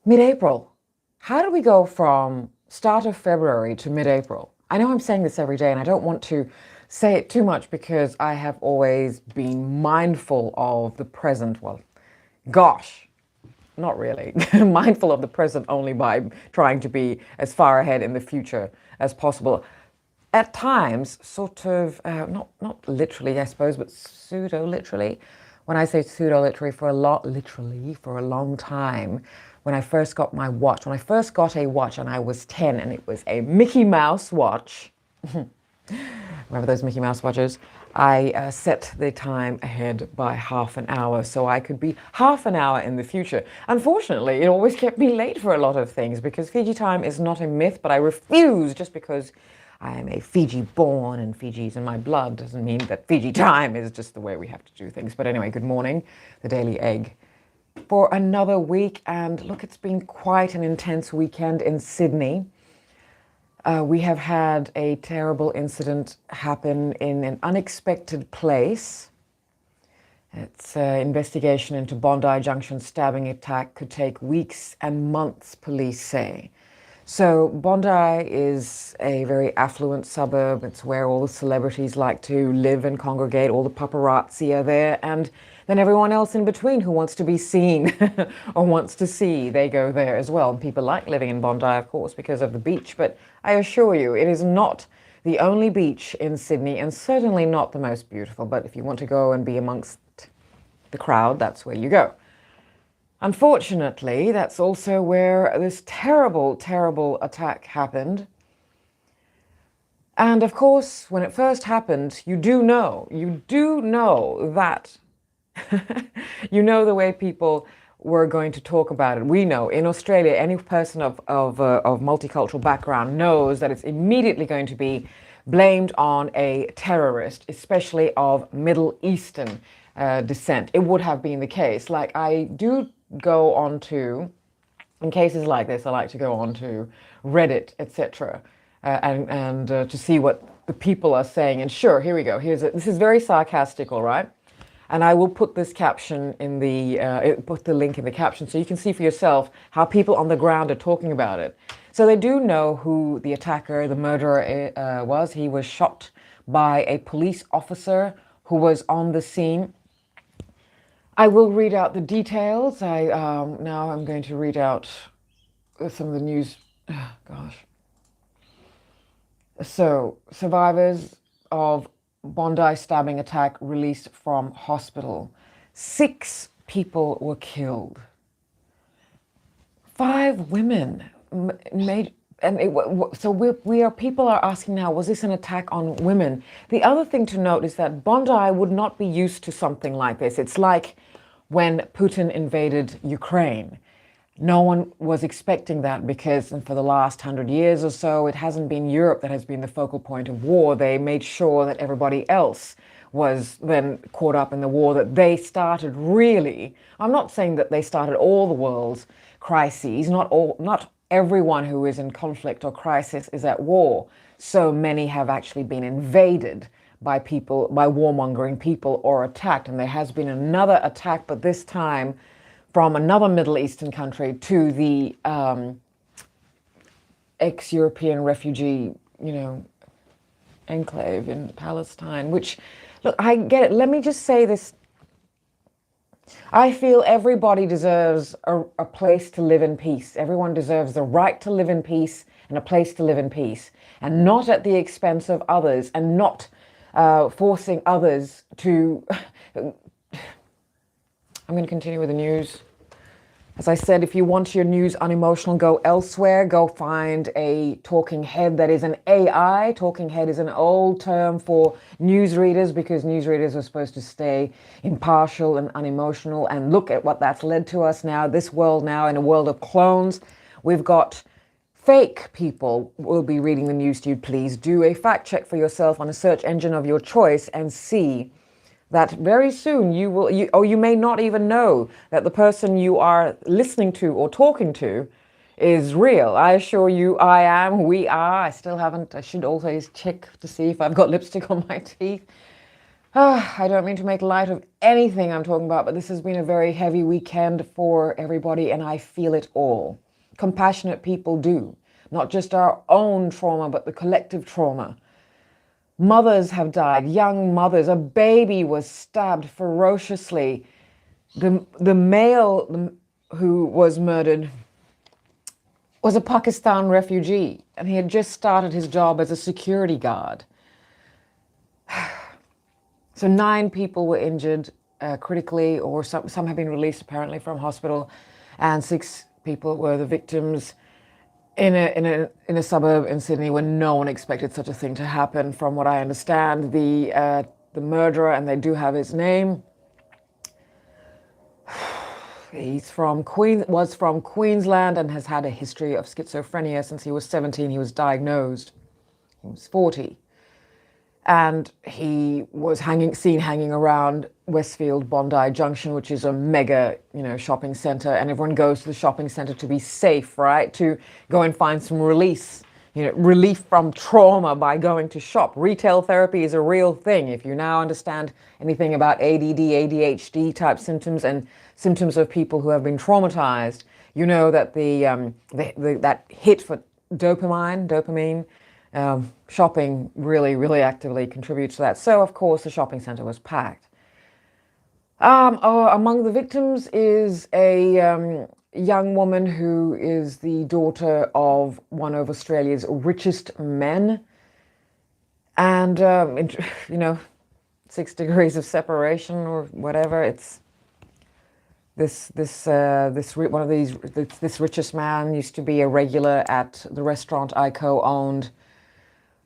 Mid-April. How do we go from start of February to mid-April? I know I'm saying this every day and I don't want to say it too much because I have always been mindful of the present. Well, gosh, not really. Mindful of the present only by trying to be as far ahead in the future as possible. At times, sort of, not literally, I suppose, but pseudo-literally. When I say pseudo-literally, literally for a long time, when I first got my watch, when I first got a watch and I was 10 and it was a Mickey Mouse watch, remember those Mickey Mouse watches? I set the time ahead by half an hour so I could be half an hour in the future. Unfortunately, it always kept me late for a lot of things because Fiji time is not a myth, but I refuse just because I am a Fiji born and Fiji's in my blood doesn't mean that Fiji time is just the way we have to do things. But anyway, good morning, the Daily Egg for another week. And look, it's been quite an intense weekend in Sydney. We have had a terrible incident happen in an unexpected place. It's an investigation into Bondi Junction stabbing attack could take weeks and months, police say. So Bondi is a very affluent suburb. It's where all the celebrities like to live and congregate. All the paparazzi are there. And then everyone else in between who wants to be seen or wants to see, they go there as well. People like living in Bondi, of course, because of the beach. But I assure you, it is not the only beach in Sydney and certainly not the most beautiful. But if you want to go and be amongst the crowd, that's where you go. Unfortunately, that's also where this terrible, terrible attack happened. And of course, when it first happened, you do know that, you know the way people were going to talk about it. We know in Australia, any person of multicultural background knows that it's immediately going to be blamed on a terrorist, especially of Middle Eastern descent. It would have been the case. Like I do go on to, in cases like this, I like to go on to Reddit, etc., and to see what the people are saying. And sure, here we go. This is very sarcastic, all right? And I will put this caption in put the link in the caption so you can see for yourself how people on the ground are talking about it. So they do know who the attacker, the murderer was. He was shot by a police officer who was on the scene. I will read out the details. Now I'm going to read out some of the news. Oh, gosh. So, survivors of Bondi stabbing attack released from hospital. 6 people were killed. 5 women made. And people are asking now, was this an attack on women? The other thing to note is that Bondi would not be used to something like this. It's like when Putin invaded Ukraine. No one was expecting that because for the last 100 years or so, it hasn't been Europe that has been the focal point of war. They made sure that everybody else was then caught up in the war that they started, really. I'm not saying that they started all the world's crises, not everyone who is in conflict or crisis is at war. So many have actually been invaded by people, by warmongering people, or attacked. And there has been another attack, but this time from another Middle Eastern country to the ex-European refugee, enclave in Palestine, which, look, I get it. Let me just say this. I feel everybody deserves a place to live in peace. Everyone deserves the right to live in peace and a place to live in peace, and not at the expense of others, and not forcing others to... I'm going to continue with the news. As I said, if you want your news unemotional, go elsewhere. Go find a talking head that is an AI. Talking head is an old term for newsreaders because newsreaders are supposed to stay impartial and unemotional. And look at what that's led to us now. This world now, in a world of clones, we've got fake people will be reading the news to you. Please do a fact check for yourself on a search engine of your choice and see that very soon you may not even know that the person you are listening to or talking to is real. I assure you, we are. I still haven't. I should always check to see if I've got lipstick on my teeth. I don't mean to make light of anything I'm talking about, but this has been a very heavy weekend for everybody, and I feel it all. Compassionate people do. Not just our own trauma, but the collective trauma. Mothers have died, young mothers. A baby was stabbed ferociously. The male who was murdered was a Pakistan refugee, and he had just started his job as a security guard. So 9 people were injured critically, or some have been released apparently from hospital, and 6 people were the victims in a suburb in Sydney where no one expected such a thing to happen. From what I understand, the murderer, and they do have his name, was from Queensland and has had a history of schizophrenia since he was 17. He was diagnosed. He was 40. And he was seen hanging around Westfield Bondi Junction, which is a mega, shopping center. And everyone goes to the shopping center to be safe, right? To go and find some relief from trauma by going to shop. Retail therapy is a real thing. If you now understand anything about ADD, ADHD type symptoms and symptoms of people who have been traumatized, you know that that hit for dopamine, shopping really, really actively contributes to that. So, of course, the shopping center was packed. Among the victims is a young woman who is the daughter of one of Australia's richest men. And, 6 degrees of separation or whatever. It's this richest man used to be a regular at the restaurant I co-owned.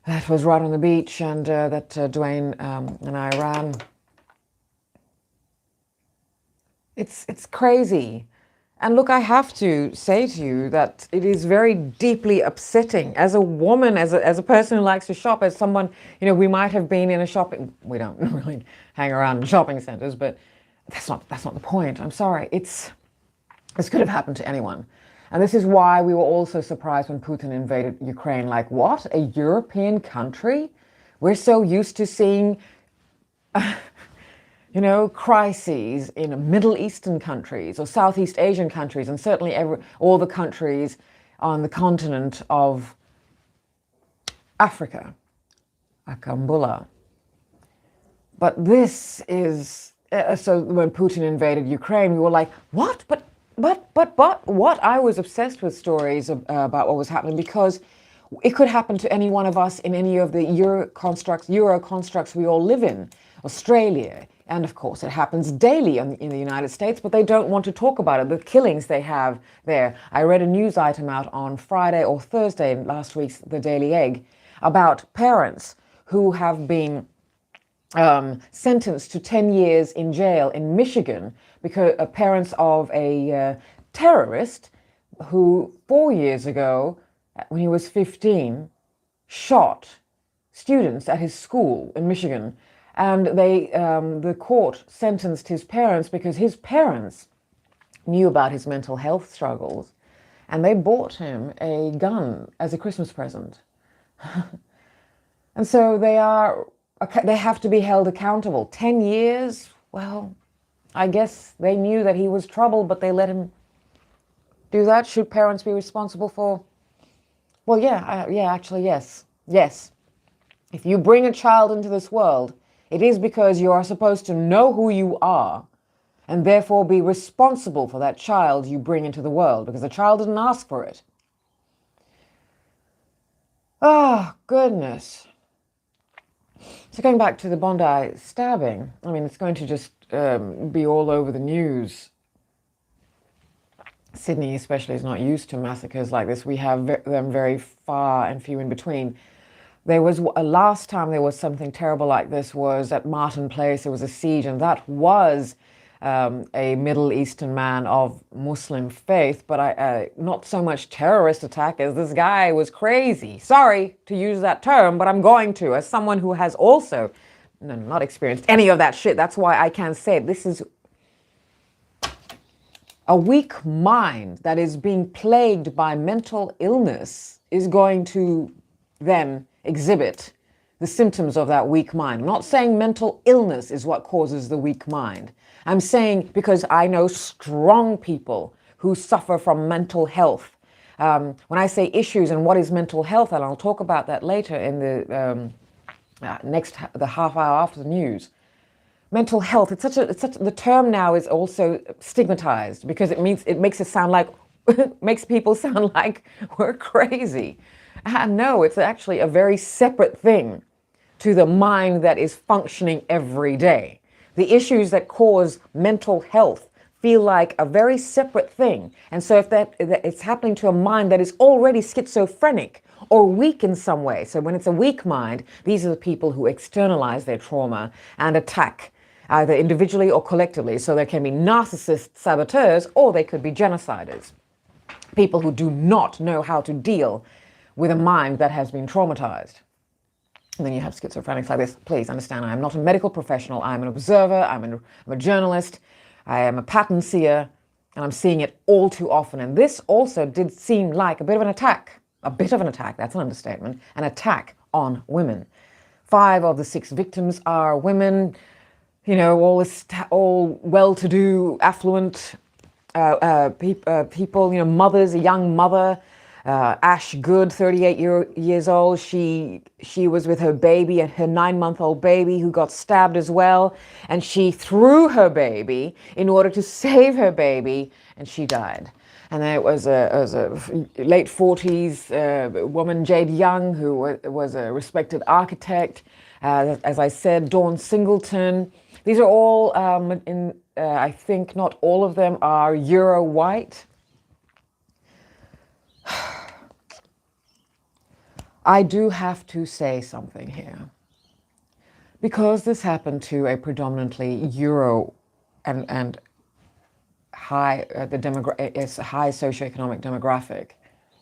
That was right on the beach, and that Dwayne and I ran. It's crazy. And look, I have to say to you that it is very deeply upsetting. As a woman, as a person who likes to shop, as someone, we might have been in a shopping... We don't really hang around in shopping centers, but that's not the point. I'm sorry. This could have happened to anyone. And this is why we were all so surprised when Putin invaded Ukraine. Like, what? A European country? We're so used to seeing, crises in Middle Eastern countries or Southeast Asian countries, and certainly all the countries on the continent of Africa, Akambula. But this is... so when Putin invaded Ukraine, we were like, what? But what? I was obsessed with stories about what was happening, because it could happen to any one of us in any of the Euro constructs we all live in, Australia. And of course, it happens daily in the United States, but they don't want to talk about it, the killings they have there. I read a news item out on Friday or Thursday in last week's The Daily Egg about parents who have been sentenced to 10 years in jail in Michigan because parents of a terrorist who 4 years ago, when he was 15, shot students at his school in Michigan. And the court sentenced his parents because his parents knew about his mental health struggles, and they bought him a gun as a Christmas present. And so they have to be held accountable. 10 years? Well, I guess they knew that he was trouble, but they let him do that. Should parents be responsible for? Well, actually, yes. Yes. If you bring a child into this world, it is because you are supposed to know who you are and therefore be responsible for that child you bring into the world, because the child didn't ask for it. Oh, goodness. So going back to the Bondi stabbing, I mean, it's going to just be all over the news. Sydney especially is not used to massacres like this. We have them very far and few in between. There was last time there was something terrible like this was at Martin Place. There was a siege, and that was a Middle Eastern man of Muslim faith, but not so much terrorist attack as this guy was crazy. Sorry to use that term, but I'm going to, as someone who has also not experienced any of that shit. That's why I can say it. This is a weak mind that is being plagued by mental illness is going to then exhibit the symptoms of that weak mind. I'm not saying mental illness is what causes the weak mind. I'm saying because I know strong people who suffer from mental health. When I say issues and what is mental health, and I'll talk about that later in the the half hour after the news. Mental health, the term now is also stigmatized because it makes it sound like, makes people sound like we're crazy. No, it's actually a very separate thing to the mind that is functioning every day. The issues that cause mental health feel like a very separate thing. And so if it's happening to a mind that is already schizophrenic or weak in some way, so when it's a weak mind, these are the people who externalize their trauma and attack either individually or collectively. So there can be narcissist saboteurs or they could be genociders. People who do not know how to deal with a mind that has been traumatized. And then you have schizophrenics like this. Please understand, I am not a medical professional. I'm an observer. I'm a journalist. I am a pattern seer, and I'm seeing it all too often. And this also did seem like a bit of an attack. A bit of an attack, that's an understatement. An attack on women. 5 of the 6 victims are women. You know, all well-to-do, affluent people, you know, mothers, a young mother, Ash Good, 38 years old. She was with her baby, and her 9-month-old baby who got stabbed as well. And she threw her baby in order to save her baby, and she died. And then it was a late 40s woman, Jade Young, who was a respected architect. As I said, Dawn Singleton. These are all, I think not all of them are Euro-white. I do have to say something here. Because this happened to a predominantly Euro and high, high socioeconomic demographic,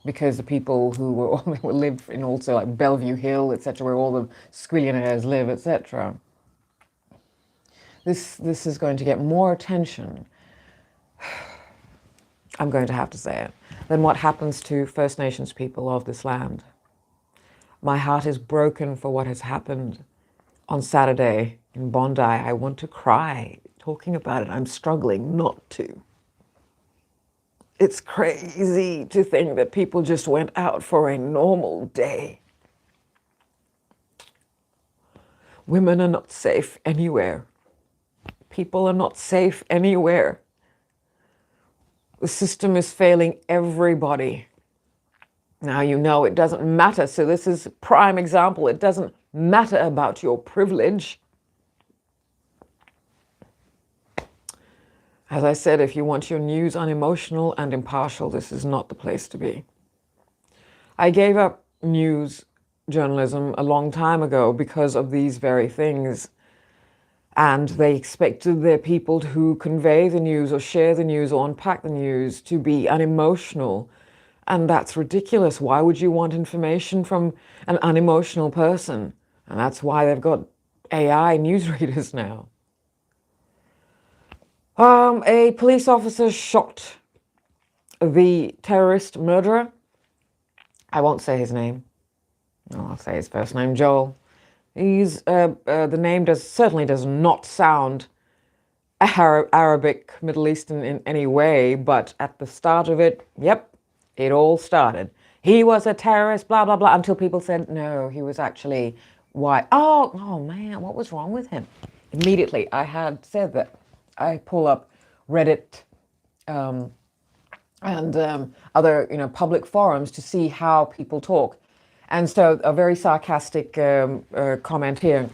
because the people who live in also like Bellevue Hill, etc., where all the squillionaires live, etc., this is going to get more attention, I'm going to have to say it, than what happens to First Nations people of this land. My heart is broken for what has happened on Saturday in Bondi. I want to cry talking about it. I'm struggling not to. It's crazy to think that people just went out for a normal day. Women are not safe anywhere. People are not safe anywhere. The system is failing everybody. Now you know it doesn't matter. So this is a prime example. It doesn't matter about your privilege. As I said, if you want your news unemotional and impartial, this is not the place to be. I gave up news journalism a long time ago because of these very things. And they expected their people who convey the news or share the news or unpack the news to be unemotional. And that's ridiculous. Why would you want information from an unemotional person? And that's why they've got AI newsreaders now. A police officer shot the terrorist murderer. I won't say his name. No, I'll say his first name, Joel. He's the name certainly does not sound Arabic, Middle Eastern in any way, but at the start of it, yep, it all started. He was a terrorist, blah, blah, blah, until people said, no, he was actually white. Oh man, what was wrong with him? Immediately, I had said that. I pull up Reddit and other, public forums to see how people talk. And so a very sarcastic comment here.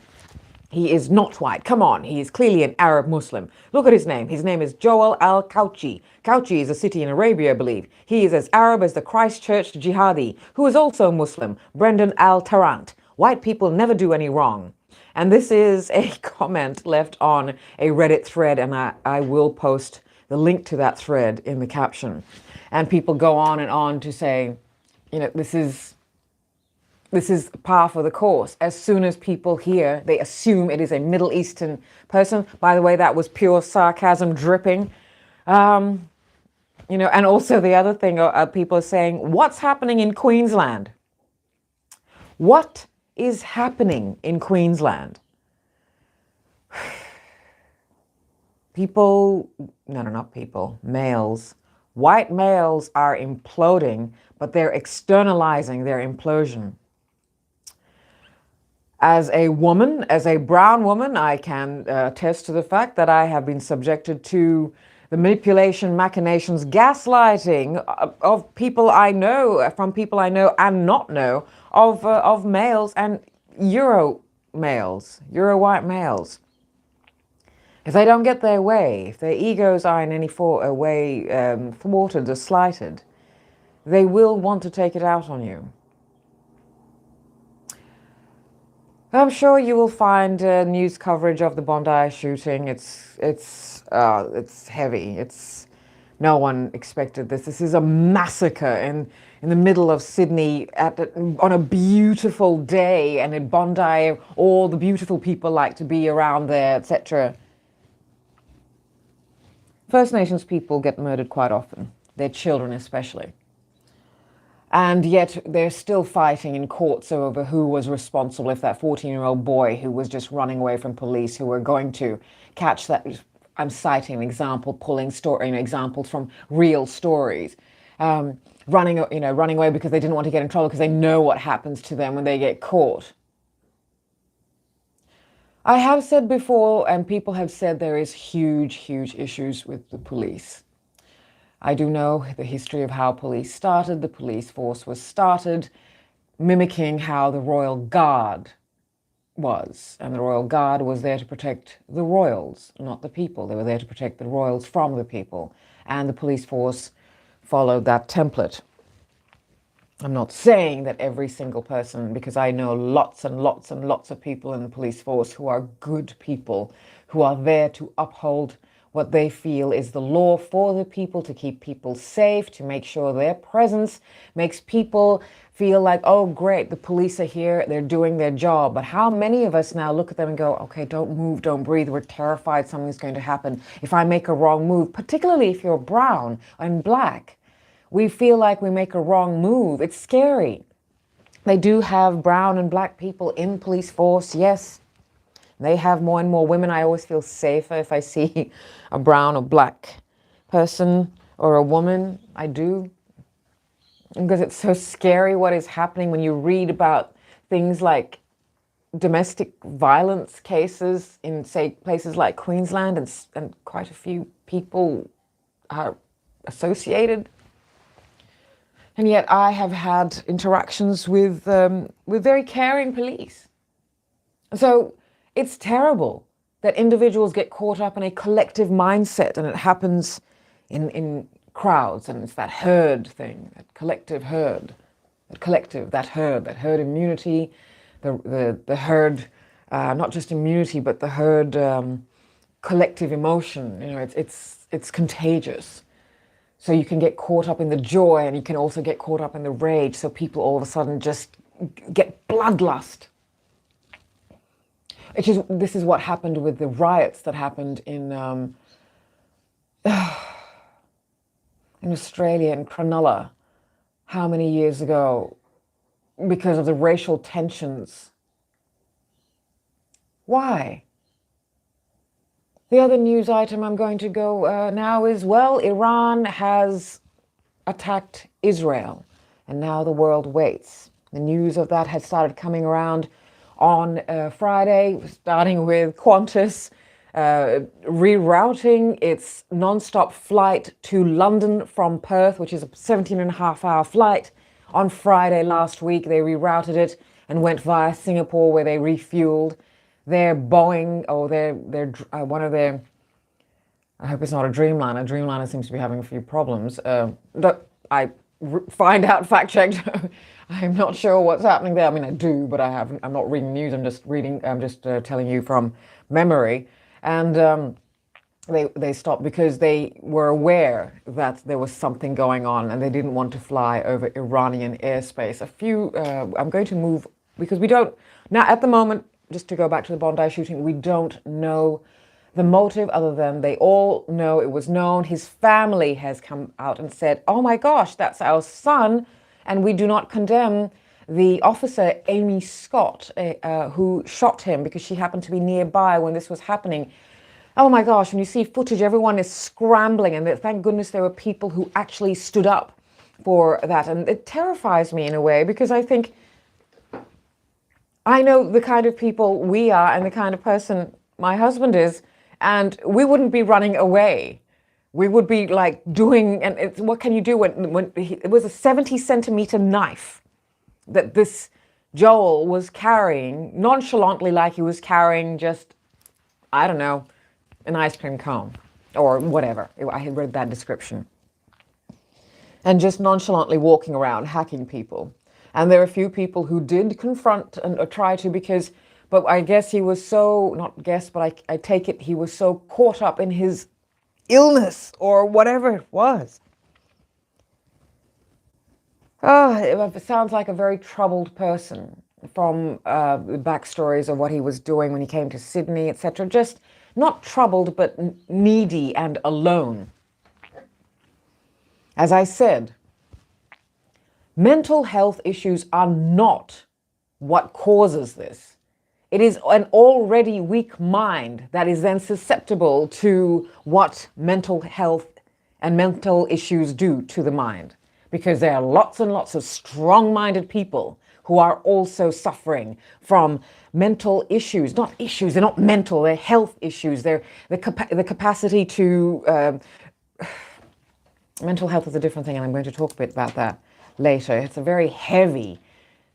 He is not white. Come on, he is clearly an Arab Muslim. Look at his name. His name is Joel al-Kouchi. Kouchi is a city in Arabia, I believe. He is as Arab as the Christchurch jihadi, who is also Muslim, Brendan al-Tarrant. White people never do any wrong. And this is a comment left on a Reddit thread, and I will post the link to that thread in the caption. And people go on and on to say, this is par for the course. As soon as people hear, they assume it is a Middle Eastern person. By the way, that was pure sarcasm dripping. And also the other thing, people are saying, what's happening in Queensland? What is happening in Queensland? People, no, not people, males, white males are imploding, but they're externalizing their implosion. As a woman, as a brown woman, I can attest to the fact that I have been subjected to the manipulation, machinations, gaslighting of people I know, from people I know and not know, of males and Euro males, Euro white males. If they don't get their way, if their egos are in any way thwarted or slighted, they will want to take it out on you. I'm sure you will find news coverage of the Bondi shooting. It's heavy. No one expected this. This is a massacre in the middle of Sydney on a beautiful day, and in Bondi, all the beautiful people like to be around there, etc. First Nations people get murdered quite often, their children especially. And yet they're still fighting in courts over who was responsible, if that 14-year-old boy who was just running away from police who were going to catch that. I'm citing an example, pulling examples from real stories. Running away because they didn't want to get in trouble because they know what happens to them when they get caught. I have said before, and people have said, there is huge, huge issues with the police. I do know the history of how police started. The police force was started mimicking how the Royal Guard was. And the Royal Guard was there to protect the royals, not the people. They were there to protect the royals from the people. And the police force followed that template. I'm not saying that every single person, because I know lots and lots and lots of people in the police force who are good people, who are there to uphold what they feel is the law for the people, to keep people safe, to make sure their presence makes people feel like, oh, great, the police are here, they're doing their job. But how many of us now look at them and go, okay, don't move, don't breathe, we're terrified something's going to happen if I make a wrong move, particularly if you're brown and black. We feel like we make a wrong move. It's scary. They do have brown and black people in police force, yes. They have more and more women. I always feel safer if I see a brown or black person or a woman. I do. Because it's so scary what is happening when you read about things like domestic violence cases in, say, places like Queensland, and quite a few people are associated. And yet I have had interactions with very caring police. So it's terrible that individuals get caught up in a collective mindset, and it happens in crowds, and it's that herd thing, that collective herd, that herd immunity, the herd, not just immunity, but the herd collective emotion. You know, it's contagious. So you can get caught up in the joy, and you can also get caught up in the rage. So people all of a sudden just get bloodlust. This is what happened with the riots that happened in Australia, in Cronulla, how many years ago, because of the racial tensions. Why? The other news item I'm going to go now is, well, Iran has attacked Israel, and now the world waits. The news of that had started coming around on Friday, starting with Qantas rerouting its non-stop flight to London from Perth, which is a 17.5-hour flight. On Friday last week, they rerouted it and went via Singapore, where they refueled. Their Boeing, or one of their, I hope it's not a Dreamliner. Dreamliner seems to be having a few problems. Find out, fact checked. I'm not sure what's happening there. I mean, I do, but I'm not reading news. I'm just telling you from memory. And they stopped because they were aware that there was something going on, and they didn't want to fly over Iranian airspace. I'm going to move, because we don't, now at the moment, just to go back to the Bondi shooting, we don't know the motive, other than they all know it was known. His family has come out and said, oh my gosh, that's our son, and we do not condemn the officer, Amy Scott, who shot him because she happened to be nearby when this was happening. Oh my gosh, when you see footage, everyone is scrambling, and thank goodness there were people who actually stood up for that. And it terrifies me in a way, because I think I know the kind of people we are and the kind of person my husband is, and we wouldn't be running away. We would be like doing, and what can you do when it was a 70-centimeter knife that this Joel was carrying nonchalantly, like he was carrying just, I don't know, an ice cream cone or whatever. I had read that description. And just nonchalantly walking around hacking people. And there are a few people who did confront and try to, but I guess he was so, not guess, but I take it he was so caught up in his illness or whatever it was. Oh, it sounds like a very troubled person from the backstories of what he was doing when he came to Sydney, etc. Just not troubled, but needy and alone. As I said, mental health issues are not what causes this. It is an already weak mind that is then susceptible to what mental health and mental issues do to the mind. Because there are lots and lots of strong-minded people who are also suffering from mental issues. Not issues, they're not mental, they're health issues. They're the capacity to... mental health is a different thing, and I'm going to talk a bit about that later. It's a very heavy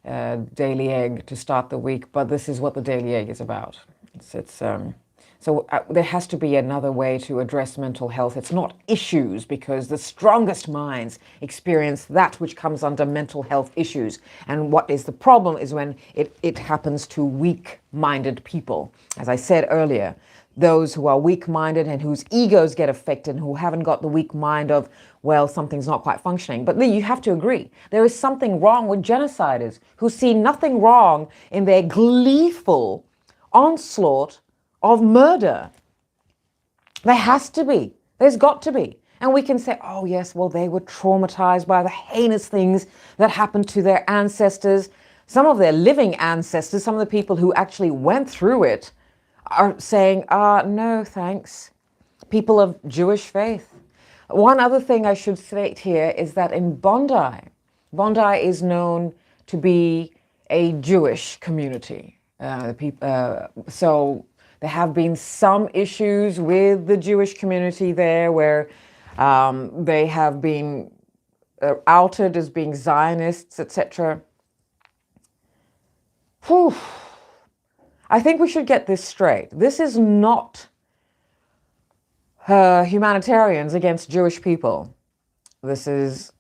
Daily Egg to start the week, but this is what the Daily Egg is about. So there has to be another way to address mental health. It's not issues, because the strongest minds experience that which comes under mental health issues. And what is the problem is when it happens to weak-minded people. As I said earlier, those who are weak-minded and whose egos get affected and who haven't got the weak mind of, well, something's not quite functioning. But you have to agree, there is something wrong with genociders who see nothing wrong in their gleeful onslaught of murder. There has to be. There's got to be. And we can say, oh yes, well, they were traumatized by the heinous things that happened to their ancestors. Some of their living ancestors, some of the people who actually went through it, are saying, no, thanks. People of Jewish faith. One other thing I should state here is that in Bondi is known to be a Jewish community. So there have been some issues with the Jewish community there where they have been outed as being Zionists, etc. I think we should get this straight. This is not humanitarians against Jewish people. This is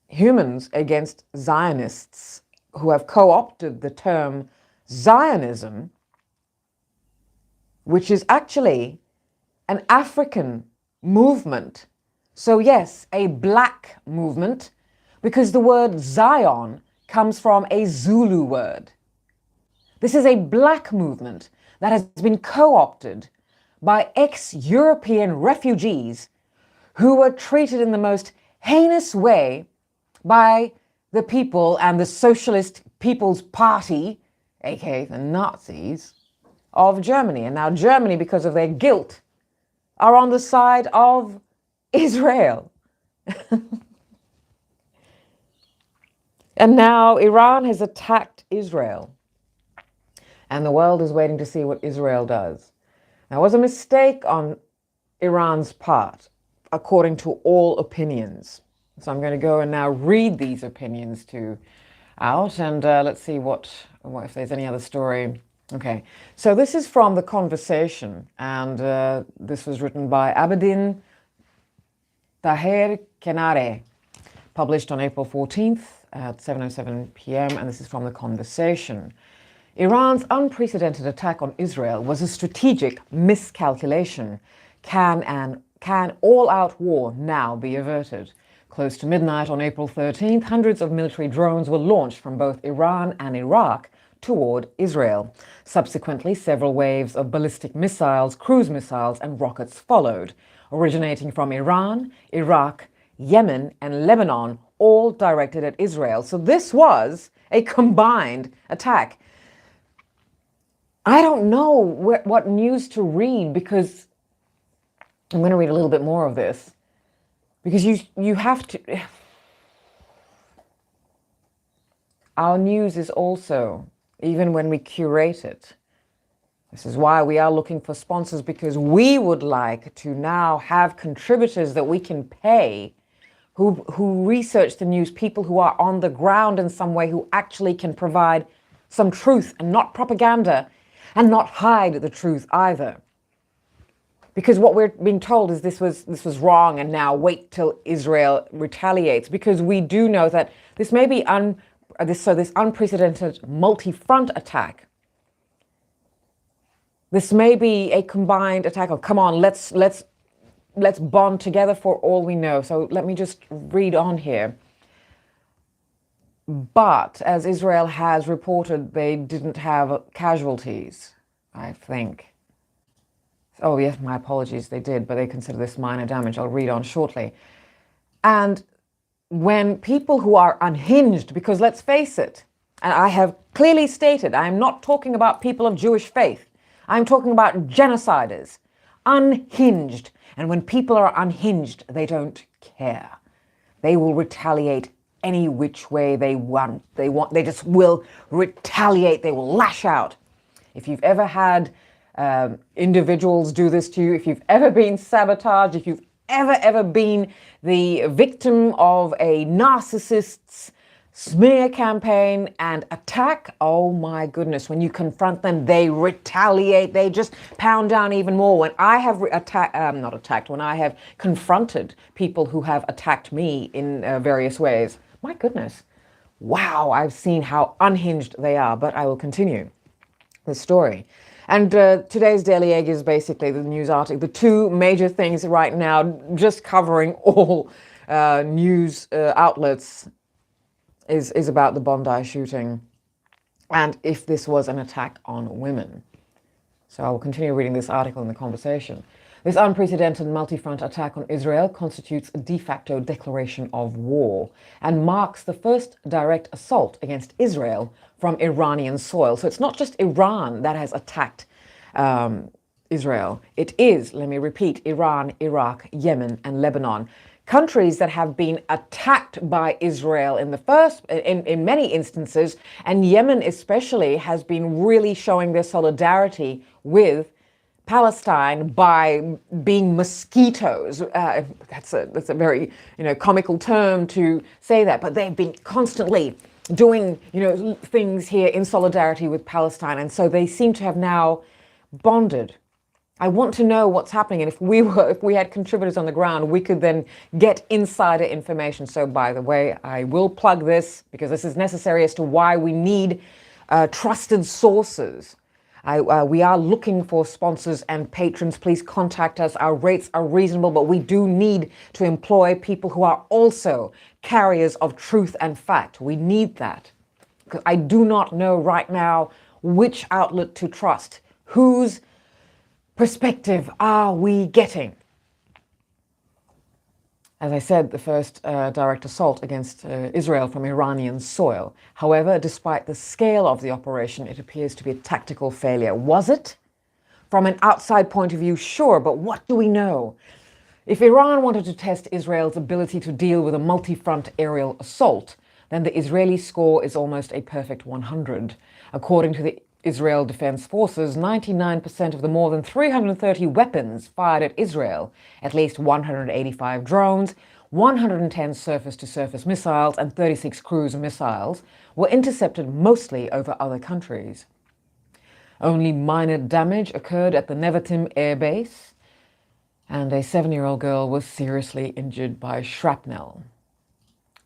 humans against Zionists who have co-opted the term Zionism, which is actually an African movement. So yes, a black movement, because the word Zion comes from a Zulu word. This is a black movement that has been co-opted by ex-European refugees who were treated in the most heinous way by the people and the Socialist People's Party, aka the Nazis, of Germany. And now Germany, because of their guilt, are on the side of Israel. And now Iran has attacked Israel. And the world is waiting to see what Israel does. Now, it was a mistake on Iran's part, according to all opinions. So I'm going to go and now read these opinions out, and let's see what if there's any other story. Okay, so this is from The Conversation, and this was written by Abedin Taher Kenare, published on April 14th at 7:07 p.m., and this is from The Conversation. Iran's unprecedented attack on Israel was a strategic miscalculation. Can all-out war now be averted? Close to midnight on April 13th, hundreds of military drones were launched from both Iran and Iraq toward Israel. Subsequently, several waves of ballistic missiles, cruise missiles, and rockets followed, originating from Iran, Iraq, Yemen, and Lebanon, all directed at Israel. So this was a combined attack. I don't know what news to read, because I'm going to read a little bit more of this, because you have to. Our news is also, even when we curate it, this is why we are looking for sponsors, because we would like to now have contributors that we can pay who research the news, people who are on the ground in some way, who actually can provide some truth and not propaganda, and not hide the truth either. Because what we're being told is this was wrong, and now wait till Israel retaliates, because we do know that this may be this unprecedented multi-front attack. This may be a combined attack. Oh, come on, let's bond together for all we know. So let me just read on here. But as Israel has reported, they didn't have casualties, I think. Oh yes, my apologies, they did, but they consider this minor damage. I'll read on shortly. And when people who are unhinged, because let's face it, and I have clearly stated, I'm not talking about people of Jewish faith. I'm talking about genociders, unhinged. And when people are unhinged, they don't care. They will retaliate any which way they want. They just will retaliate. They will lash out. If you've ever had individuals do this to you, if you've ever been sabotaged, if you've ever been the victim of a narcissist's smear campaign and attack, oh my goodness, when you confront them, they retaliate. They just pound down even more. When I have when I have confronted people who have attacked me in various ways, my goodness, wow, I've seen how unhinged they are. But I will continue the story. And today's Daily Egg is basically the news article. The two major things right now, just covering all news outlets, is about the Bondi shooting and if this was an attack on women. So I will continue reading this article in the conversation. This unprecedented multi-front attack on Israel constitutes a de facto declaration of war and marks the first direct assault against Israel from Iranian soil. So it's not just Iran that has attacked Israel. It is, let me repeat, Iran, Iraq, Yemen, and Lebanon. Countries that have been attacked by Israel in many instances, and Yemen especially has been really showing their solidarity with Palestine by being mosquitoes. That's a very comical term to say that, but they've been constantly doing things here in solidarity with Palestine, and so they seem to have now bonded. I want to know what's happening, and if we had contributors on the ground, we could then get insider information. So, by the way, I will plug this because this is necessary as to why we need trusted sources. We are looking for sponsors and patrons. Please contact us. Our rates are reasonable, but we do need to employ people who are also carriers of truth and fact. We need that. Because I do not know right now which outlet to trust. Whose perspective are we getting? As I said, the first direct assault against Israel from Iranian soil. However, despite the scale of the operation, it appears to be a tactical failure. Was it? From an outside point of view, sure, but what do we know? If Iran wanted to test Israel's ability to deal with a multi-front aerial assault, then the Israeli score is almost a perfect 100. According to the Israel Defense Forces, 99% of the more than 330 weapons fired at Israel, at least 185 drones, 110 surface-to-surface missiles, and 36 cruise missiles, were intercepted mostly over other countries. Only minor damage occurred at the Nevatim Air Base, and a 7-year-old girl was seriously injured by shrapnel,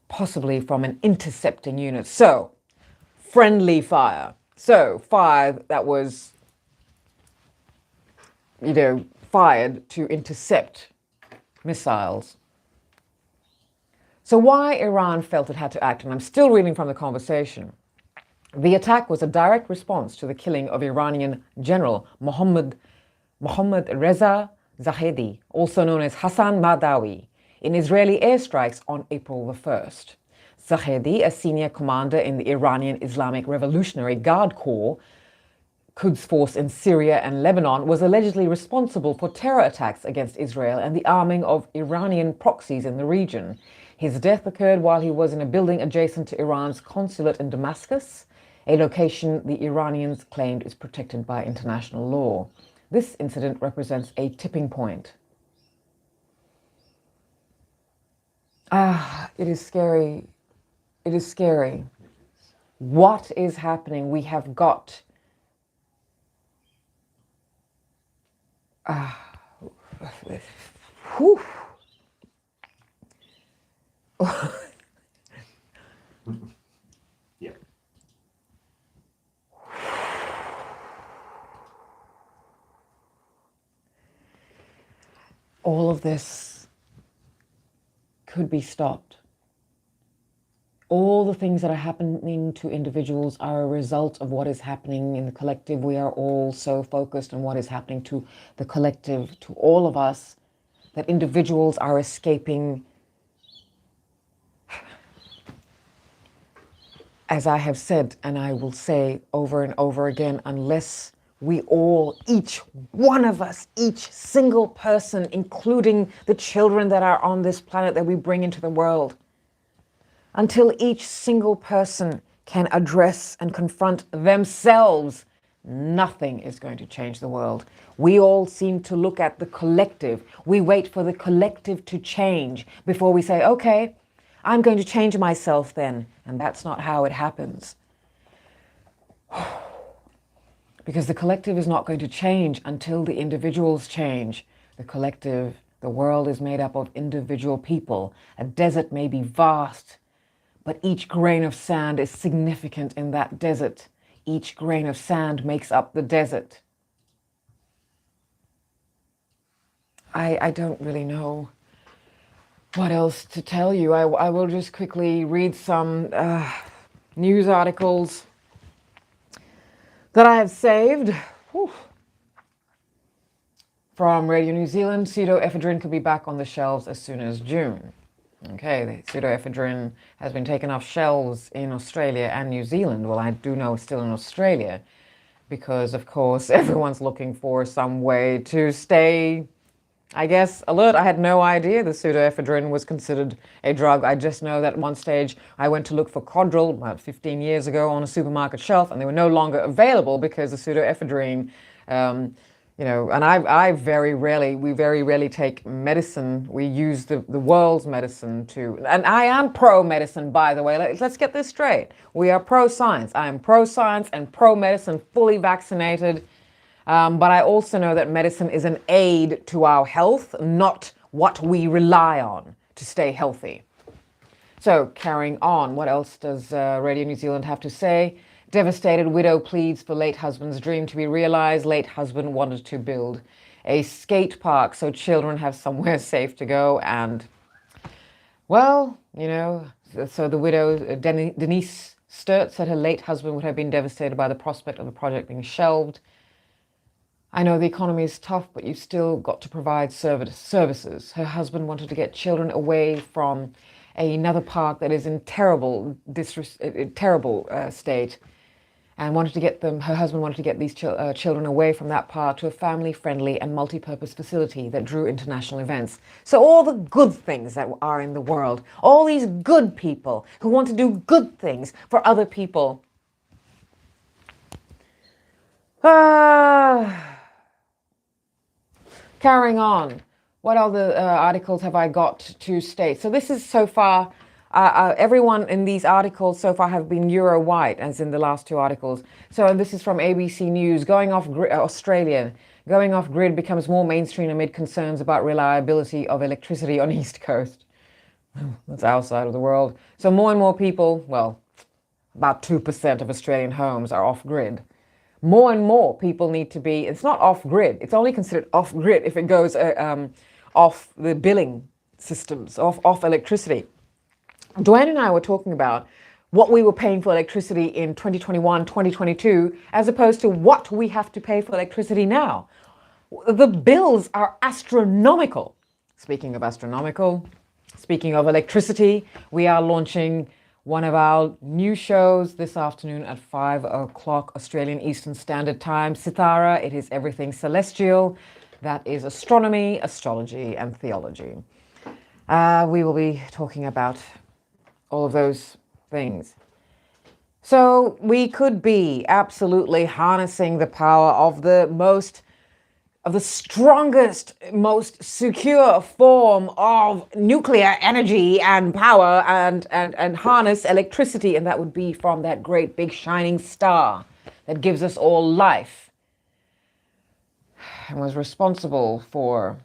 possibly from an intercepting unit. So, friendly fire. So, fire that was, fired to intercept missiles. So why Iran felt it had to act, and I'm still reading from the conversation. The attack was a direct response to the killing of Iranian General Mohammad Reza Zahedi, also known as Hassan Madawi, in Israeli airstrikes on April the 1st. Zahedi, a senior commander in the Iranian Islamic Revolutionary Guard Corps, Quds force in Syria and Lebanon, was allegedly responsible for terror attacks against Israel and the arming of Iranian proxies in the region. His death occurred while he was in a building adjacent to Iran's consulate in Damascus, a location the Iranians claimed is protected by international law. This incident represents a tipping point. It is scary. It is scary. What is happening? We have got whew. Yeah. All of this could be stopped. All the things that are happening to individuals are a result of what is happening in the collective. We are all so focused on what is happening to the collective, to all of us, that individuals are escaping. As I have said, and I will say over and over again, unless we all, each one of us, each single person, including the children that are on this planet that we bring into the world, until each single person can address and confront themselves, nothing is going to change the world. We all seem to look at the collective. We wait for the collective to change before we say, okay, I'm going to change myself then. And that's not how it happens. Because the collective is not going to change until the individuals change. The collective, the world is made up of individual people. A desert may be vast, but each grain of sand is significant in that desert. Each grain of sand makes up the desert. I don't really know what else to tell you. I will just quickly read some news articles that I have saved. Whew. From Radio New Zealand, pseudoephedrine could be back on the shelves as soon as June. Okay, the pseudoephedrine has been taken off shelves in Australia and New Zealand. Well, I do know it's still in Australia because, of course, everyone's looking for some way to stay, I guess, alert. I had no idea the pseudoephedrine was considered a drug. I just know that at one stage I went to look for Codral about 15 years ago on a supermarket shelf, and they were no longer available because the pseudoephedrine, you know, and we very rarely take medicine. We use the world's medicine to, and I am pro-medicine, by the way. Let's get this straight. We are pro-science. I am pro-science and pro-medicine, fully vaccinated. But I also know that medicine is an aid to our health, not what we rely on to stay healthy. So carrying on, what else does Radio New Zealand have to say? Devastated widow pleads for late husband's dream to be realized. Late husband wanted to build a skate park so children have somewhere safe to go. And, well, you know, so the widow, Denise Sturt, said her late husband would have been devastated by the prospect of the project being shelved. I know the economy is tough, but you've still got to provide services. Her husband wanted to get children away from another park that is in terrible state, and wanted to get them. Her husband wanted to get these children away from that park to a family-friendly and multi-purpose facility that drew international events. So all the good things that are in the world, all these good people who want to do good things for other people. Carrying on, what other articles have I got to state? So this is so far, everyone in these articles so far have been Euro-white, as in the last two articles. So this is from ABC News. Australia. Going off grid becomes more mainstream amid concerns about reliability of electricity on East Coast. That's our side of the world. So more and more people, well, about 2% of Australian homes are off grid. More and more people need to be, it's not off-grid, it's only considered off-grid if it goes off the billing systems, off electricity. Dwayne and I were talking about what we were paying for electricity in 2021, 2022, as opposed to what we have to pay for electricity now. The bills are astronomical. Speaking of astronomical, speaking of electricity, we are launching one of our new shows this afternoon at 5 o'clock Australian Eastern Standard Time. Sithara, it is everything celestial. That is astronomy, astrology, and theology. We will be talking about all of those things. So we could be absolutely harnessing the power of the strongest, most secure form of nuclear energy and power and harness electricity, and that would be from that great big shining star that gives us all life and was responsible for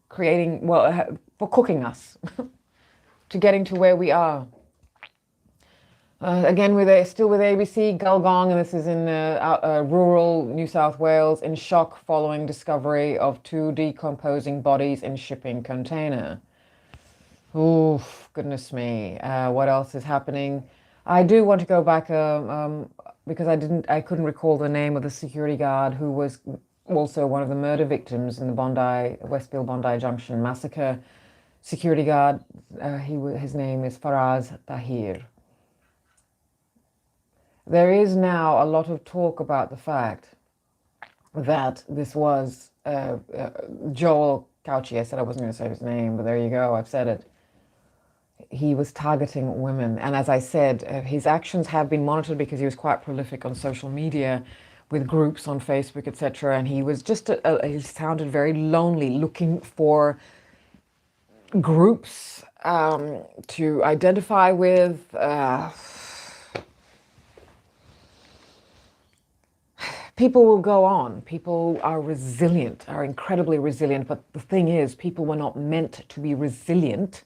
creating, well, for cooking us to getting to where we are. Again, still with ABC, Gulgong, and this is in rural New South Wales, in shock following discovery of 2 decomposing bodies in shipping container. Oof, goodness me. What else is happening? I do want to go back because I couldn't recall the name of the security guard who was also one of the murder victims in the Westfield Bondi Junction massacre. Security guard, his name is Faraz Tahir. There is now a lot of talk about the fact that this was Joel Cauchi. I said I wasn't going to say his name, but there you go, I've said it. He was targeting women. And as I said, his actions have been monitored because he was quite prolific on social media with groups on Facebook, etc. And he was just, he sounded very lonely, looking for groups to identify with. People will go on. People are resilient, are incredibly resilient. But the thing is, people were not meant to be resilient.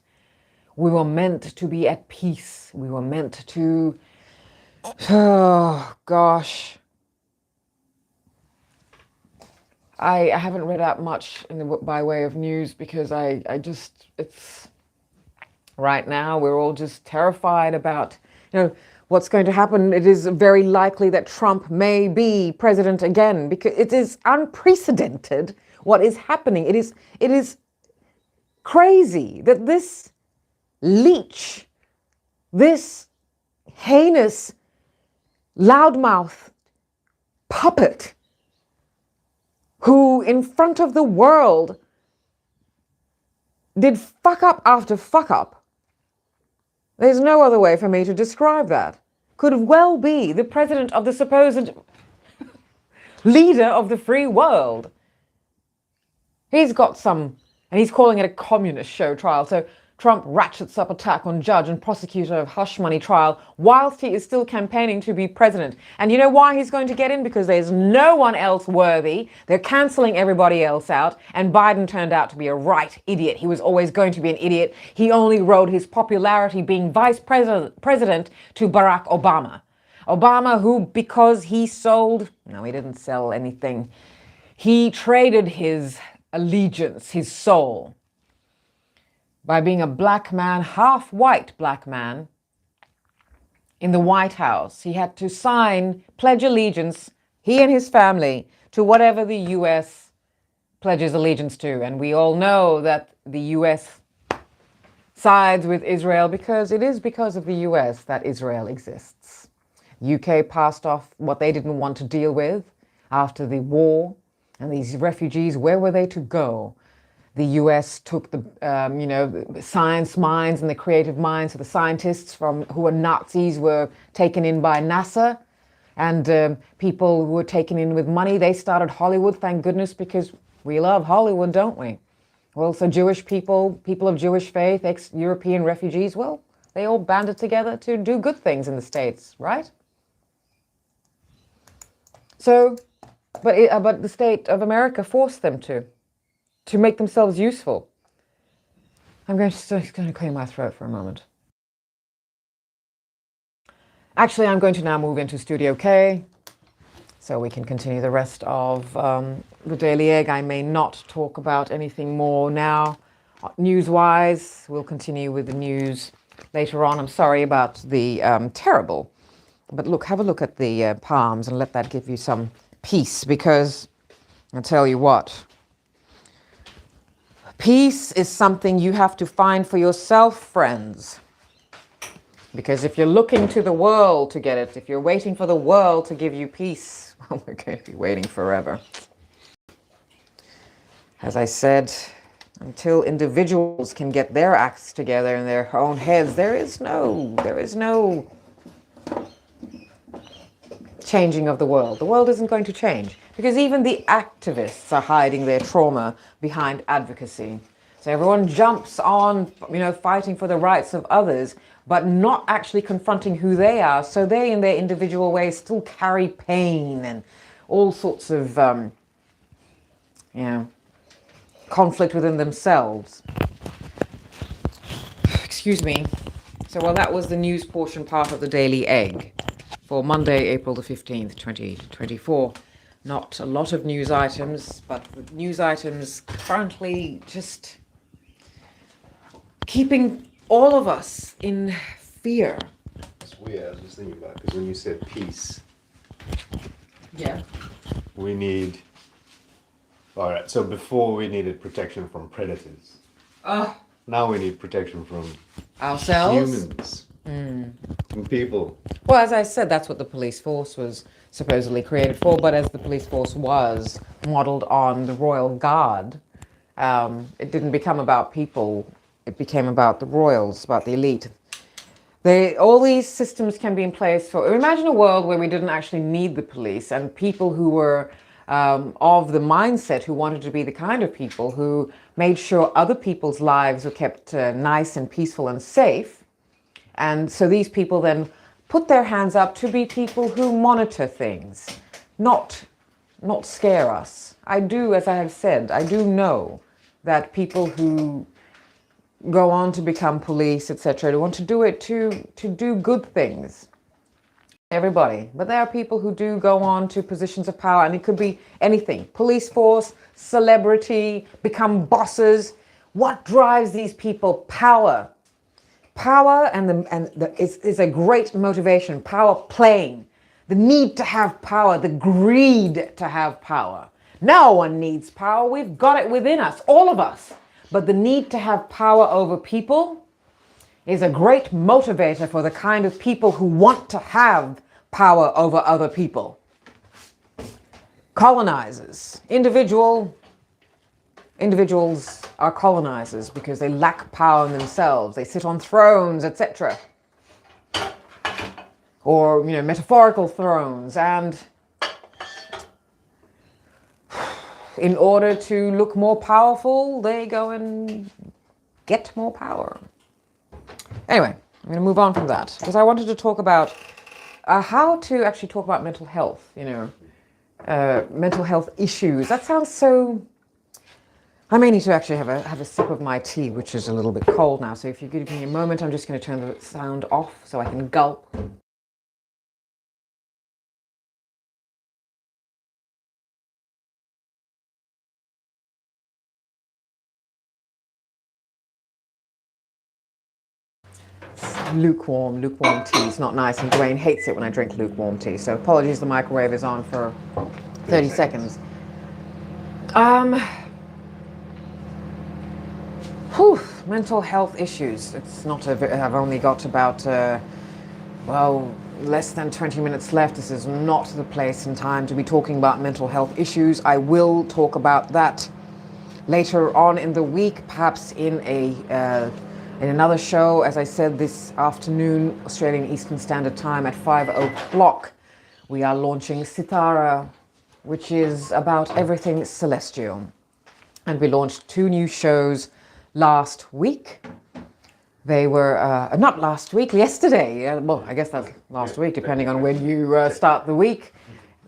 We were meant to be at peace. We were meant to, oh gosh. I haven't read out much by way of news because it's right now we're all just terrified about, what's going to happen. It is very likely that Trump may be president again because it is unprecedented what is happening. It is crazy that this leech, this heinous, loudmouth puppet who in front of the world did fuck up after fuck up. There's no other way for me to describe that. Could well be the president of the supposed leader of the free world. He's got some, and he's calling it a communist show trial. So Trump ratchets up attack on judge and prosecutor of hush money trial whilst he is still campaigning to be president. And you know why he's going to get in? Because there's no one else worthy. They're cancelling everybody else out. And Biden turned out to be a right idiot. He was always going to be an idiot. He only rode his popularity being vice president to Barack Obama. Obama, who, because he didn't sell anything. He traded his allegiance, his soul, by being a black man, half white black man, in the White House. He had to pledge allegiance, he and his family, to whatever the U.S. pledges allegiance to. And we all know that the U.S. sides with Israel because it is because of the U.S. that Israel exists. UK passed off what they didn't want to deal with after the war. And these refugees, where were they to go? The US took the science minds and the creative minds of the scientists who were Nazis were taken in by NASA, and people who were taken in with money. They started Hollywood, thank goodness, because we love Hollywood, don't we? Well, so Jewish people of Jewish faith, ex-European refugees, well, they all banded together to do good things in the States, right? So, but the state of America forced them to make themselves useful. I'm going to clear my throat for a moment. Actually, I'm going to now move into Studio K so we can continue the rest of the Daily Egg. I may not talk about anything more now. News-wise, we'll continue with the news later on. I'm sorry about the terrible, but look, have a look at the palms and let that give you some peace, because I'll tell you what, peace is something you have to find for yourself, friends. Because if you're looking to the world to get it, if you're waiting for the world to give you peace, well, we're going to be waiting forever. As I said, until individuals can get their acts together in their own heads, there is no changing of the world. The world isn't going to change because even the activists are hiding their trauma behind advocacy. So everyone jumps on, fighting for the rights of others, but not actually confronting who they are. So they, in their individual ways, still carry pain and all sorts of, conflict within themselves. Excuse me. So, well, that was the news portion part of the Daily Egg for Monday, April the 15th, 2024. Not a lot of news items, but the news items currently just keeping all of us in fear. It's weird, I was just thinking about it, because when you said peace, yeah, we need... Alright, so before we needed protection from predators. Now we need protection from ourselves, humans, from people. Well, as I said, that's what the police force was supposedly created for, but as the police force was modeled on the Royal Guard, it didn't become about people, it became about the royals, about the elite. All these systems can be in place for... Imagine a world where we didn't actually need the police and people who were of the mindset, who wanted to be the kind of people who made sure other people's lives were kept nice and peaceful and safe. And so these people then put their hands up to be people who monitor things, not scare us. I do, as I have said, I do know that people who go on to become police, etc., they want to do it to do good things. Everybody. But there are people who do go on to positions of power, and it could be anything. Police force, celebrity, become bosses. What drives these people? Power. Power is a great motivation. Power playing. The need to have power, the greed to have power. No one needs power. We've got it within us, all of us. But the need to have power over people is a great motivator for the kind of people who want to have power over other people. Colonizers. Individuals are colonizers because they lack power in themselves. They sit on thrones, etc. Or, metaphorical thrones. And in order to look more powerful, they go and get more power. Anyway, I'm going to move on from that because I wanted to talk about how to actually talk about mental health, mental health issues. That sounds so... I may need to actually have a sip of my tea, which is a little bit cold now. So if you give me a moment, I'm just going to turn the sound off so I can gulp. Lukewarm tea. It's not nice, and Dwayne hates it when I drink lukewarm tea. So apologies, the microwave is on for 30 seconds. Mental health issues. It's not I've only got about, less than 20 minutes left. This is not the place and time to be talking about mental health issues. I will talk about that later on in the week, perhaps in another show. As I said, this afternoon, Australian Eastern Standard Time at 5 o'clock, we are launching Sitara, which is about everything celestial. And we launched 2 new shows last week. They were, not last week, yesterday. Well, I guess that's last week, depending on when you start the week.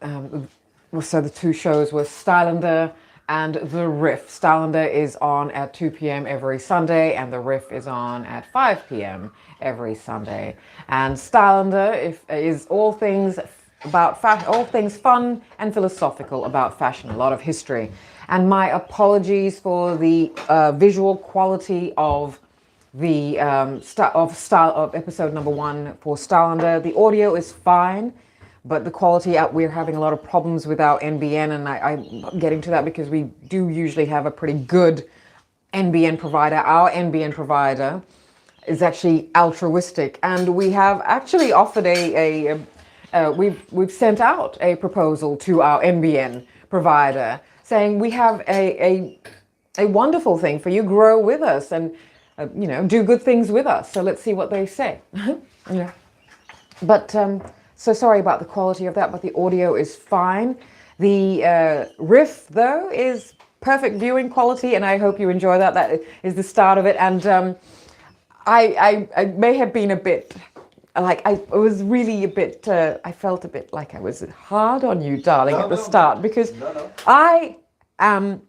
So the 2 shows were Stylander and The Riff. Stylander is on at 2 p.m. every Sunday, and The Riff is on at 5 p.m. every Sunday. And Stylander is all things about all things fun and philosophical about fashion, a lot of history. And my apologies for the visual quality of the of episode number 1 for Stylander. The audio is fine, but the quality we're having a lot of problems with our NBN, and I'm getting to that because we do usually have a pretty good NBN provider. Our NBN provider is actually altruistic, and we have actually offered we've sent out a proposal to our NBN provider saying we have a wonderful thing for you, grow with us and do good things with us. So let's see what they say. Yeah. But so sorry about the quality of that, but the audio is fine. The riff though is perfect viewing quality, and I hope you enjoy that. That is the start of it. And I may have been a bit like, I was really a bit, I felt a bit like I was hard on you, darling, at the start, because I am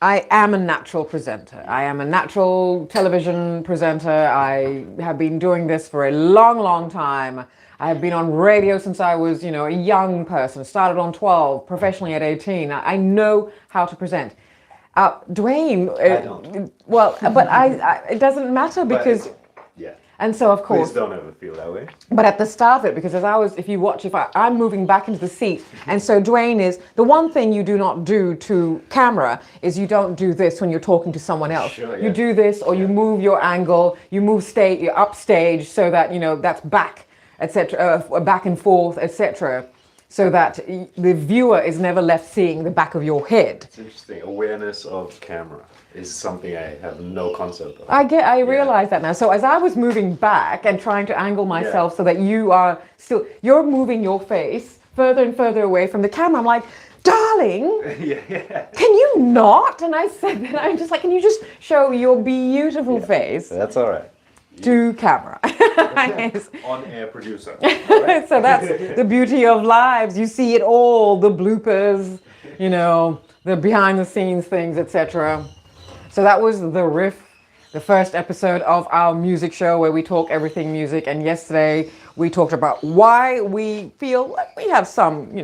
a natural presenter. I am a natural television presenter. I have been doing this for a long, long time. I have been on radio since I was, a young person. Started on 12, professionally at 18. I know how to present. Dwayne, I don't. Well, but it doesn't matter because... Yeah. And so, of course... Please don't ever feel that way. But at the start of it, because I'm moving back into the seat, and so Dwayne is, the one thing you do not do to camera is you don't do this when you're talking to someone else. Sure, yeah. You do this, or you move your angle, you move you're upstage so that, that's back, etc., back and forth, etc., so that the viewer is never left seeing the back of your head. It's interesting. Awareness of camera is something I have no concept of. I realize that now. So as I was moving back and trying to angle myself so that you're moving your face further and further away from the camera. I'm like, darling, can you not? And I said that, I'm just like, can you just show your beautiful face? That's all right. To camera. On-air producer. Right? So that's the beauty of lives. You see it all, the bloopers, the behind the scenes things, etc. So that was the riff, the first episode of our music show where we talk everything music. And yesterday we talked about why we feel like we have some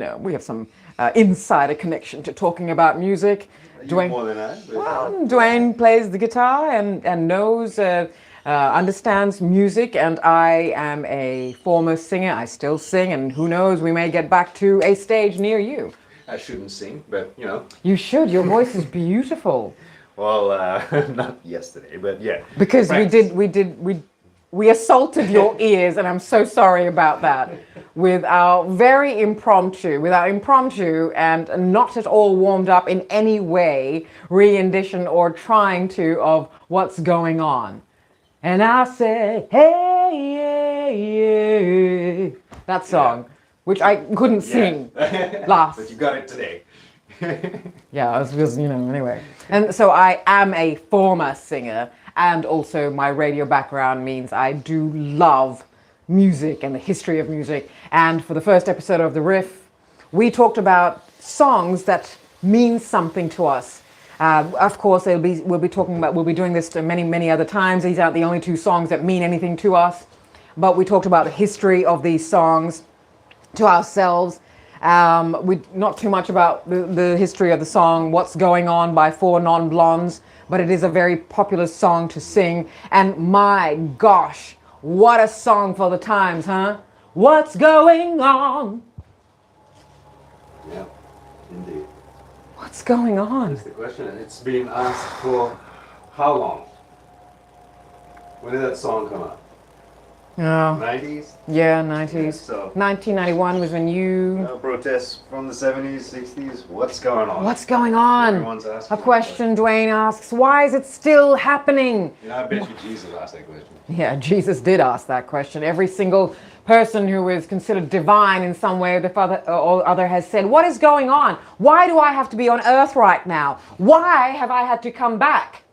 insider connection to talking about music. Dwayne, more than I. Well, Dwayne plays the guitar and knows, understands music, and I am a former singer. I still sing, and who knows, we may get back to a stage near you. I shouldn't sing, but You should. Your voice is beautiful. Well, not yesterday, but yeah. Because we assaulted your ears, and I'm so sorry about that, with our impromptu and not at all warmed up in any way rendition or trying to of what's going on. And I said, hey, yeah, yeah. That song, which I couldn't sing last. But you got it today. Yeah, it was, anyway. And so I am a former singer, and also my radio background means I do love music and the history of music. And for the first episode of The Riff, we talked about songs that mean something to us. Of course, we'll be doing this many, many other times. These aren't the only two songs that mean anything to us. But we talked about the history of these songs to ourselves. Not too much about the history of the song, What's Going On by Four Non-Blondes, but it is a very popular song to sing. And my gosh, what a song for the times, huh? What's going on? Yeah, indeed. What's going on? That's the question. It's been asked for how long? When did that song come out? Oh. 90s? Yeah, 90s. Yeah, so 1991 was when you... protests from the 70s, 60s. What's going on? What's going on? Everyone's asking. A question Dwayne asks, why is it still happening? I bet you Jesus asked that question. Yeah, Jesus did ask that question. Every single person who is considered divine in some way or other has said, what is going on? Why do I have to be on earth right now? Why have I had to come back?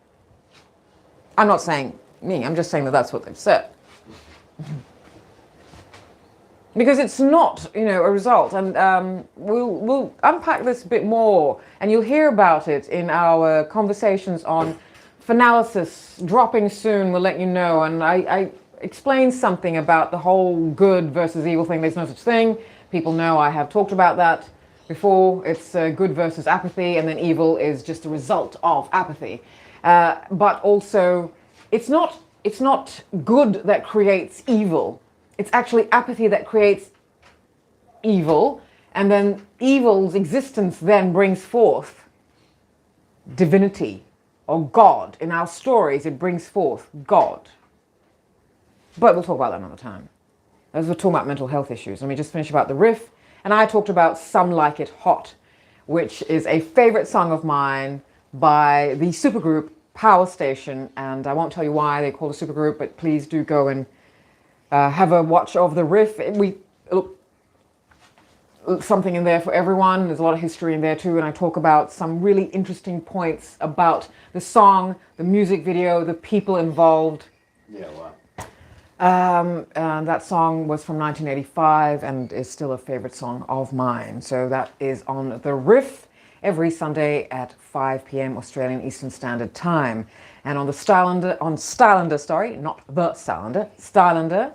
I'm not saying me, I'm just saying that that's what they've said. Because it's not, a result. And we'll unpack this a bit more, and you'll hear about it in our conversations on Finalysis, dropping soon. We'll let you know. And I explained something about the whole good versus evil thing. There's no such thing. People know I have talked about that before. It's good versus apathy, and then evil is just a result of apathy. But also, it's not good that creates evil. It's actually apathy that creates evil, and then evil's existence then brings forth divinity or God. In our stories, it brings forth God. But we'll talk about that another time. As we're talking about mental health issues, let me just finish about the riff. And I talked about Some Like It Hot, which is a favorite song of mine by the supergroup Power Station. And I won't tell you why they call it a supergroup, but please do go and have a watch of the riff. Something in there for everyone. There's a lot of history in there too, and I talk about some really interesting points about the song, the music video, the people involved. Yeah, wow. And that song was from 1985 and is still a favorite song of mine. So that is on the riff every Sunday at 5 p.m. Australian Eastern Standard Time. And on the Stylander, sorry, not the Stylander,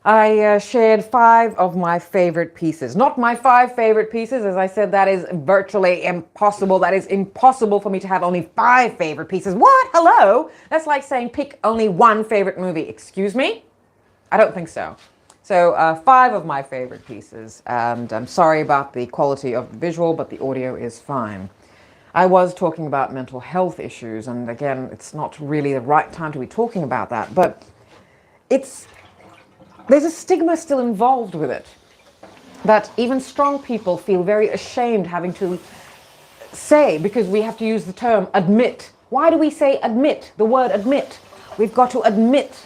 I shared 5 of my favorite pieces. Not my 5 favorite pieces. As I said, that is virtually impossible. That is impossible for me to have only 5 favorite pieces. What? Hello? That's like saying pick only 1 favorite movie. Excuse me? I don't think so. So 5 of my favorite pieces. And I'm sorry about the quality of the visual, but the audio is fine. I was talking about mental health issues. And again, it's not really the right time to be talking about that. But there's a stigma still involved with it, that even strong people feel very ashamed having to say, because we have to use the term admit. Why do we say admit, the word admit? We've got to admit.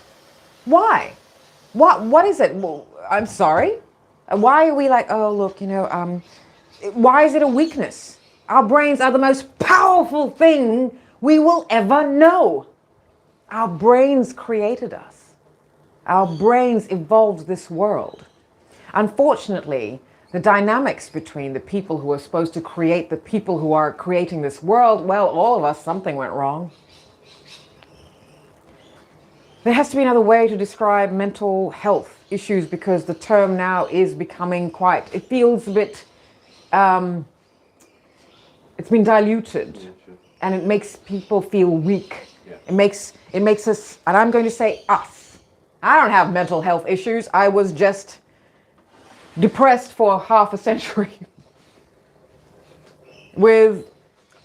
Why? What is it? Well, I'm sorry. Why are we like, oh, look, why is it a weakness? Our brains are the most powerful thing we will ever know. Our brains created us. Our brains evolved this world. Unfortunately, the dynamics between the people who are supposed to create the people who are creating this world, well, all of us, something went wrong. There has to be another way to describe mental health issues, because the term now is becoming it feels a bit, it's been diluted, and it makes people feel weak. Yeah. It makes us, and I'm going to say us. I don't have mental health issues. I was just depressed for half a century with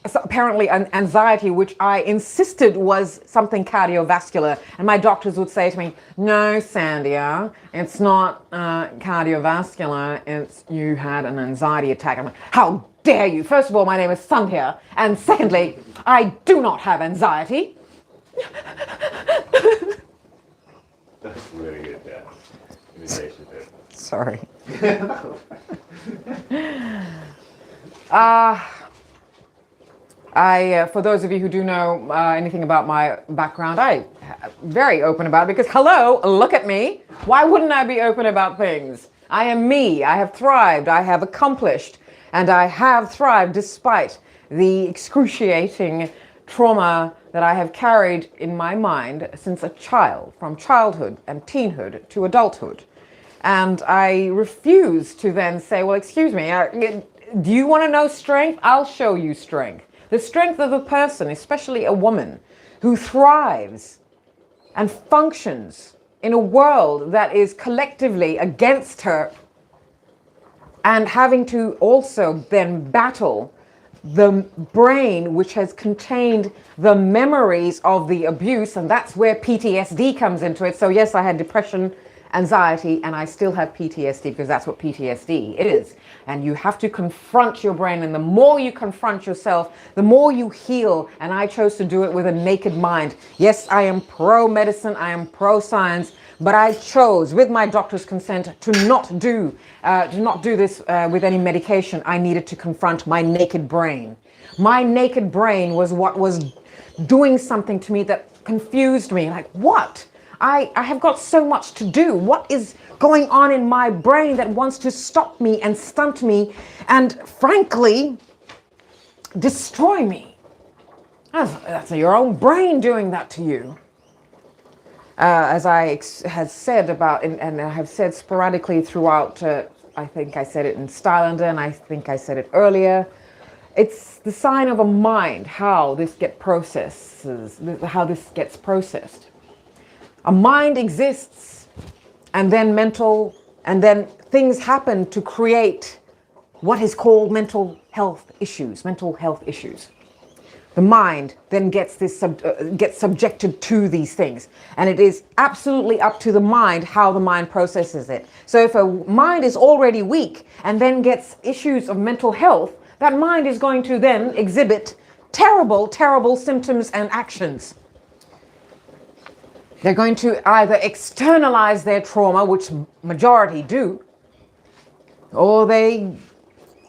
apparently an anxiety, which I insisted was something cardiovascular. And my doctors would say to me, no, Sandia, it's not cardiovascular. It's you had an anxiety attack. I'm like, how dare you? First of all, my name is Sandhya. And secondly, I do not have anxiety. That's really good, imitation there. Sorry. For those of you who do know anything about my background, I'm very open about it, because hello, look at me. Why wouldn't I be open about things? I am me. I have thrived. I have accomplished, and I have thrived despite the excruciating trauma that I have carried in my mind since a child, from childhood and teenhood to adulthood. And I refuse to then say, well, excuse me, do you want to know strength? I'll show you strength. The strength of a person, especially a woman, who thrives and functions in a world that is collectively against her, and having to also then battle the brain which has contained the memories of the abuse, and that's where PTSD comes into it. So yes, I had depression, anxiety, and I still have PTSD, because that's what PTSD is. And you have to confront your brain, and the more you confront yourself, the more you heal. And I chose to do it with a naked mind. Yes, I am pro-medicine, I am pro-science, but I chose, with my doctor's consent, to not do this with any medication. I needed to confront my naked brain. My naked brain was what was doing something to me that confused me. Like, what? I have got so much to do. What is going on in my brain that wants to stop me and stunt me and, frankly, destroy me? That's your own brain doing that to you. As I had said about, and I have said sporadically throughout, I think I said it in Stylander, and I think I said it earlier, it's the sign of a mind, how this gets processed. A mind exists, and then things happen to create what is called mental health issues. The mind then gets gets subjected to these things, and it is absolutely up to the mind how the mind processes it. So if a mind is already weak and then gets issues of mental health, that mind is going to then exhibit terrible, terrible symptoms and actions. They're going to either externalize their trauma, which majority do, or they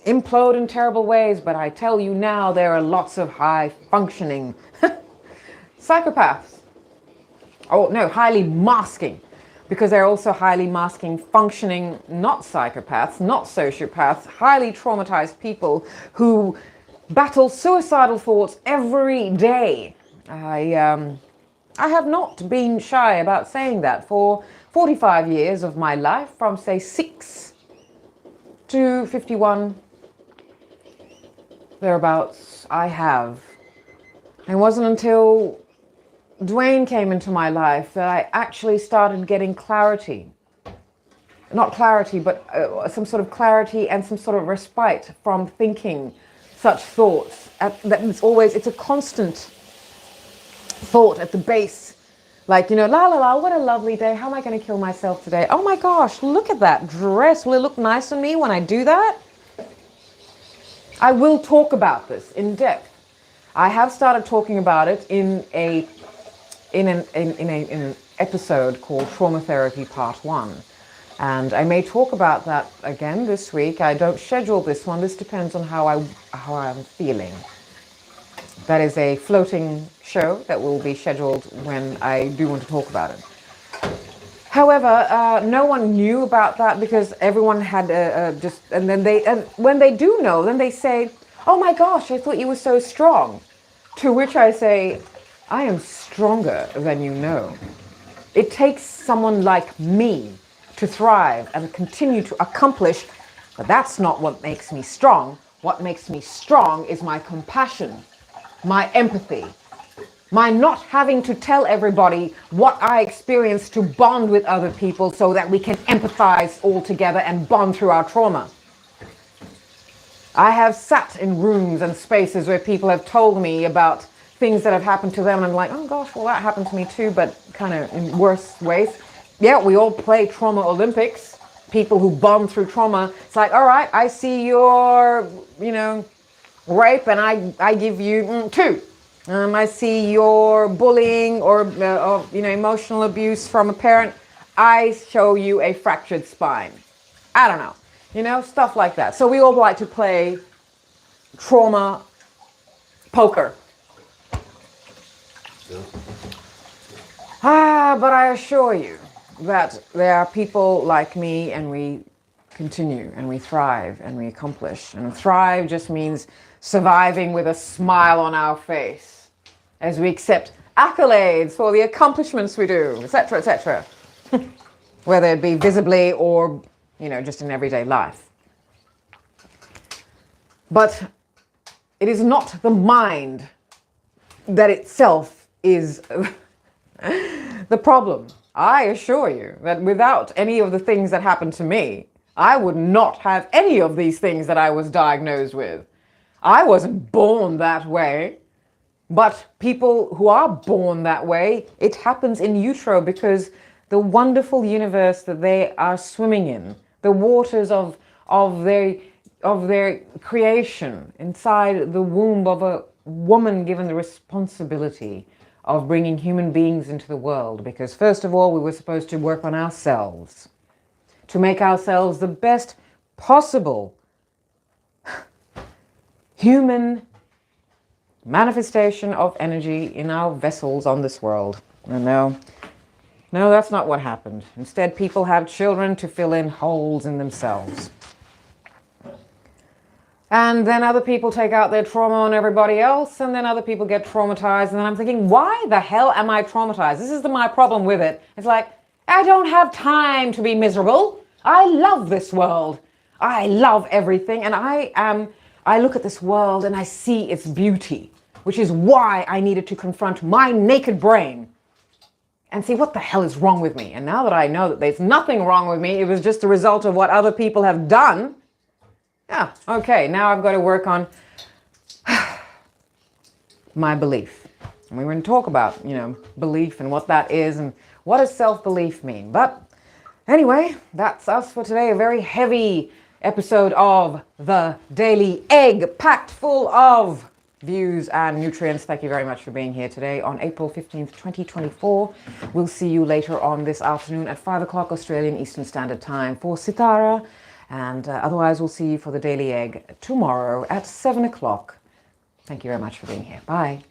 implode in terrible ways. But I tell you now, there are lots of high functioning psychopaths. Oh no, highly masking, because they're also highly masking functioning, not psychopaths, not sociopaths, highly traumatized people who battle suicidal thoughts every day. I have not been shy about saying that. For 45 years of my life, from say 6 to 51, thereabouts, I have. It wasn't until Dwayne came into my life that I actually started getting clarity. Not clarity, but some sort of clarity and some sort of respite from thinking such thoughts. It's a constant thought at the base. Like, la la la, what a lovely day. How am I going to kill myself today? Oh my gosh, look at that dress. Will it look nice on me when I do that? I will talk about this in depth. I have started talking about it in an episode called Trauma Therapy Part 1. And I may talk about that again this week. I don't schedule this one. This depends on how I'm feeling. That is a floating show that will be scheduled when I do want to talk about it. However, no one knew about that because everyone had and when they do know, then they say, oh my gosh, I thought you were so strong. To which I say, I am stronger than you know. It takes someone like me to thrive and continue to accomplish, but that's not what makes me strong. What makes me strong is my compassion, my empathy, my not having to tell everybody what I experience to bond with other people so that we can empathize all together and bond through our trauma. I have sat in rooms and spaces where people have told me about things that have happened to them, and I'm like, oh gosh, well that happened to me too, but kind of in worse ways. Yeah, we all play Trauma Olympics. People who bond through trauma. It's like, all right, I see your, rape, and I give you 2. I see your bullying or emotional abuse from a parent. I show you a fractured spine. I don't know, stuff like that. So we all like to play trauma poker. But I assure you that there are people like me, and we continue, and we thrive, and we accomplish. And thrive just means surviving with a smile on our face as we accept accolades for the accomplishments we do, etc., etc. Whether it be visibly or, just in everyday life. But it is not the mind that itself is the problem. I assure you that without any of the things that happened to me, I would not have any of these things that I was diagnosed with. I wasn't born that way. But people who are born that way, it happens in utero because the wonderful universe that they are swimming in, the waters of their creation inside the womb of a woman given the responsibility of bringing human beings into the world. Because first of all, we were supposed to work on ourselves, to make ourselves the best possible human manifestation of energy in our vessels on this world. And no, that's not what happened. Instead, people have children to fill in holes in themselves. And then other people take out their trauma on everybody else, and then other people get traumatized. And then I'm thinking, why the hell am I traumatized? This is my problem with it. It's like, I don't have time to be miserable. I love this world. I love everything. And I look at this world and I see its beauty, which is why I needed to confront my naked brain and see what the hell is wrong with me. And now that I know that there's nothing wrong with me, it was just a result of what other people have done. Yeah, okay, now I've got to work on my belief. And we're going to talk about, belief and what that is and what does self-belief mean. But anyway, that's us for today. A very heavy episode of the Daily Egg, packed full of views and nutrients. Thank you very much for being here today on April 15th, 2024. We'll see you later on this afternoon at 5 o'clock Australian Eastern Standard Time for Sitara. And otherwise, we'll see you for the Daily Egg tomorrow at 7 o'clock. Thank you very much for being here. Bye.